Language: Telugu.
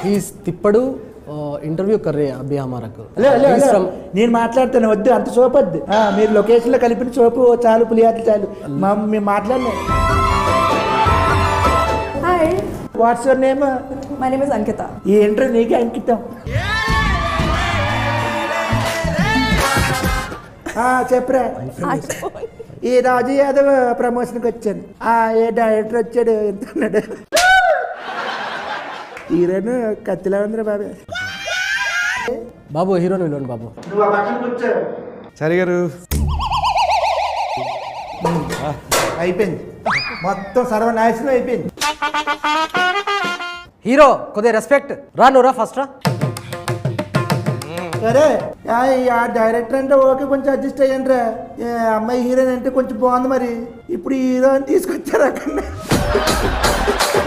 ప్లీజ్ తిప్పడు ఇంటర్వ్యూ కర్రే అభి హమారకు నేను మాట్లాడతాను, వద్దు అంత సోపు వద్దు. మీరు లొకేషన్లో కలిపిన సోపు చాలు, పులిహాట్లు చాలు. మేము మాట్లాడలే. Hi, what's your name? My name is Ankita. ఈ ఇంటర్వ్యూ నీకే అంకితం. చెప్పరా. ఈ రాజు యాదవ్ ప్రమోషన్కి వచ్చాను. ఏ డైరెక్టర్ వచ్చాడు, ఎంత అన్నాడు? హీరోను కత్తిలా ఉందిరా బాబు. బాబు హీరోని విలువండి బాబు. నువ్వు ఆ పక్కన కూర్చో. సరే గారు అయిపోయింది, మొత్తం సర్వనాశనం అయిపోయింది. హీరో కొద్దిగా రెస్పెక్ట్. రా నువ్వు రా, ఫస్ట్ రా. సరే ఆ డైరెక్టర్ అంటే ఓకే, కొంచెం అడ్జస్ట్ అయ్యండి రా. అమ్మాయి హీరోయిన్ అంటే కొంచెం బాగుంది, మరి ఇప్పుడు హీరోయిన్ తీసుకొచ్చారు అక్కడ.